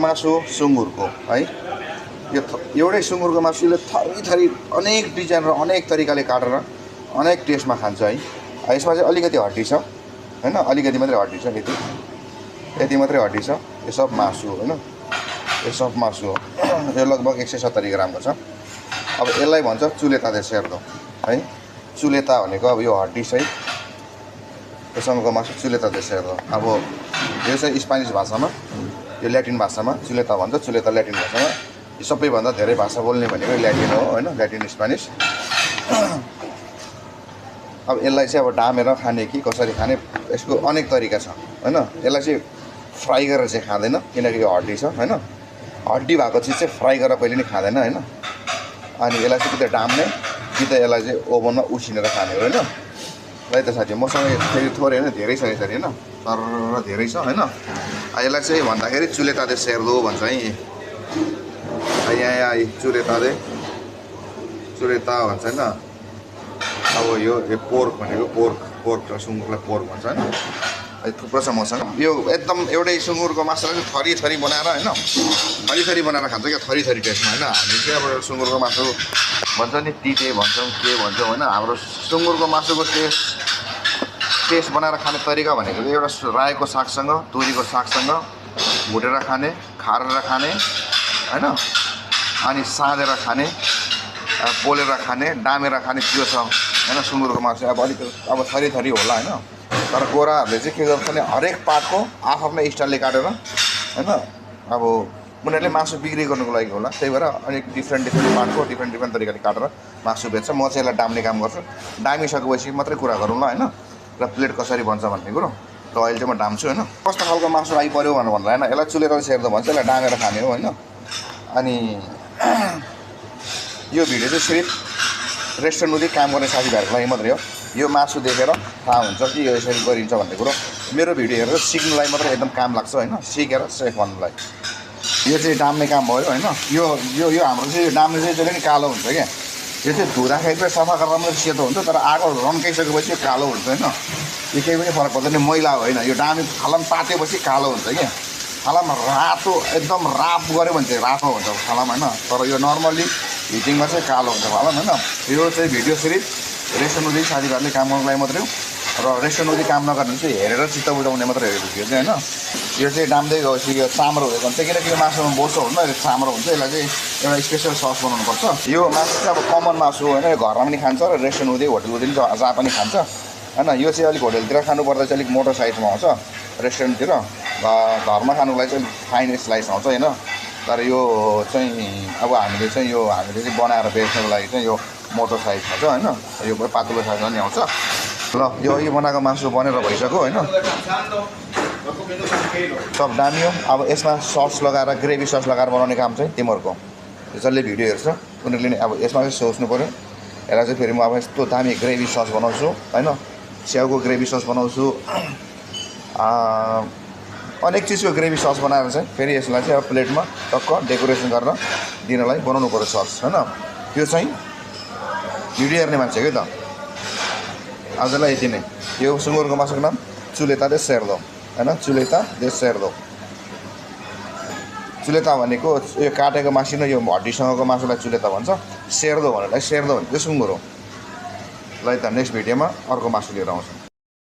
मासु सुँगुरको है। यो एउटै सुँगुरको मासुले थरी थरी अनेक डिजाइन र अनेक तरिकाले काटेर अनेक टेस्टमा खान्छ है। यसमा चाहिँ अलिकति हड्डी छ हैन, अलिकति मात्रै हड्डी छ, यति मात्रै हड्डी छ। यो सब मासु हो हैन, यो सब मासु हो। यो लगभग 170 ग्रामको छ। अब यसलाई भन्छ चुलेता दे सेर्दो है। चुलेता भनेको अब यो हड्डी सहित योसँगको मासु चुलेता दे सेर्दो। अब यो चाहिँ स्पेनिस भाषामा, यो ल्याटिन भाषामा चुलेता भन्छ, चुलेता ल्याटिन भाषामा। यो सबैभन्दा धेरै भाषा बोल्ने भनेको ल्याटिन हो हैन, ल्याटिन स्पेनिस। अब यसलाई चाहिँ अब डामेर खाने कि कसरी खाने, यसको अनेक तरिका छ हैन। यसलाई चाहिँ फ्राई गरेर चाहिँ खाँदैन, किनकि यो हड्डी छ हैन। हड्डी भएको चिज चाहिँ फ्राई गरेर कहिले नि खाँदैन हैन। अनि यसलाई चाहिँ कि त डाम्ने कि त यसलाई चाहिँ ओभनमा उसिनेर खाने हो हैन। है त साथी, मसँग फेरि थोरै होइन, धेरै छ यसरी हैन, तर धेरै छ हैन। यसलाई चाहिँ भन्दाखेरि चुलेता दे सेर्दो भन्छ है। यहाँ चुलेता दे, चुलेता भन्छ हैन। अब यो पोर्क भनेको पोर्क र सुँगुरलाई पोर्क भन्छ हैन। थुप्रो छ मसँग। यो एकदम एउटै सुँगुरको मासुलाई चाहिँ थरी थरी बनाएर हैन, थरी थरी बनाएर खान्छ क्या, थरी थरी टेस्टमा हैन। हामी चाहिँ अब सुँगुरको मासु भन्छ नि तिते भन्छौँ के भन्छौँ हैन। हाम्रो सुँगुरको मासुको टेस्ट बनाएर खाने तरिका भनेको चाहिँ एउटा रायोको सागसँग, तोरीको सागसँग भुटेर खाने, खारेर खाने हैन, अनि साँधेर खाने, पोलेर खाने, डामेर खाने, त्यो छ हैन सुँगुरको मासु। अब अलिक अब थरी थरी होला हैन। तर गोराहरूले चाहिँ के गर्छ भने हरेक पार्टको आफ्नै स्टाइलले काटेर हैन। अब उनीहरूले मासु बिक्री गर्नुको लागि होला, त्यही भएर अलिक डिफ्रेन्ट पार्टको डिफ्रेन्ट तरिकाले काटेर मासु बेच्छ। म चाहिँ यसलाई डाम्ने काम गर्छु। डामिसकेपछि मात्रै कुरा गरौँ ल हैन, र प्लेट कसरी बन्छ भन्ने कुरो। र अहिले चाहिँ म डाम्छु हैन। कस्तो खालको मासु आइपर्यो भनेर भन्दा हैन, यसलाई चुलेर सेर्दो भन्छ, यसलाई डामेर खाने हो हैन। अनि यो भिडियो चाहिँ सिर्फ रेस्टुरेन्टमा काम गर्ने साथीभाइहरूको लागि मात्रै हो। यो मासु देखेर थाहा हुन्छ कि यो यसरी गरिन्छ भन्ने कुरो। मेरो भिडियो हेरेर सिक्नुलाई मात्रै एकदम काम लाग्छ हैन, सिकेर सेफ भन्नुलाई। यो चाहिँ डाम्ने काम भयो हैन। यो यो यो हाम्रो चाहिँ यो डाम्ने चाहिँ जहिले नि कालो हुन्छ क्या। यो चाहिँ धुँदाखेरि चाहिँ सफा गरेर मात्रै सेतो हुन्छ, तर आगो रन्काइसकेपछि कालो हुन्छ हैन। यो केही पनि फरक पर्दैन, मैला होइन। यो डामे थालामा पातेपछि कालो हुन्छ क्या। थालामा रातो एकदम राप गऱ्यो भने चाहिँ रातो हुन्छ थालामा हैन। तर यो नर्मल्ली हिटिङमा चाहिँ कालो हुन्छ थालामा हैन। यो चाहिँ भिडियो सिर्फ रेस्टुरेन्टमा साथीभाइहरूले काम गर्नुको लागि मात्रै हो। र रेस्टुरेन्टमा काम नगर्ने चाहिँ हेरेर चित्त बुझाउने मात्रै हो भिडियो चाहिँ हैन। यो चाहिँ डाम्दै गएपछि यो चाम्रो भएको हुन्छ, किनकि यो मासुमा बोसो हुन्छ, यो चाम्रो हुन्छ। यसलाई चाहिँ एउटा स्पेसल सस बनाउनुपर्छ। यो मासु चाहिँ अब कमन मासु हो हैन, यो घरमा पनि खान्छ र रेस्टुरेन्टमा होटलतिर जहाँ पनि खान्छ हैन। यो चाहिँ अलिक होटलतिर खानुपर्दा चाहिँ अलिक मोटो साइजमा आउँछ, रेस्टुरेन्टतिर घरमा खानुको लागि चाहिँ फाइन स्लाइस आउँछ हैन। तर यो चाहिँ अब हामीले चाहिँ बनाएर बेच्नको लागि चाहिँ यो मोटो साइज हुन्छ हैन। यो पातलो साइजमा नि आउँछ। ल यो बनाएको मासु बनेर भइसक्यो हैन, सब डामियो। अब यसमा सस लगाएर, ग्रेभी सस लगाएर बनाउने काम चाहिँ तिमीहरूको जसले भिडियो हेर्छ उनीहरूले नि अब यसमा चाहिँ सोच्नु पऱ्यो। यसलाई चाहिँ फेरि म अब यस्तो दामी ग्रेभी सस बनाउँछु हैन, स्याउको ग्रेभी सस बनाउँछु, अनेक चिजको ग्रेभी सस बनाएर चाहिँ फेरि यसलाई चाहिँ अब प्लेटमा टक्क डेकोरेसन गरेर दिनलाई बनाउनु पर्यो सस हैन। त्यो चाहिँ भिडियो हेर्ने मान्छे के त। आजलाई यति नै। यो सुँगुरको मासुको नाम चुलेता दे सेर्दो हैन, चुलेता दे सेर्दो। चुलेता भनेको यो काटेको मासु न, यो हड्डीसँगको मासुलाई चुलेता भन्छ। सेर्दो भनेलाई सेर्दो भनेको सुँगुर हो। ल त नेक्स्ट भिडियोमा अर्को मासु लिएर आउँछु।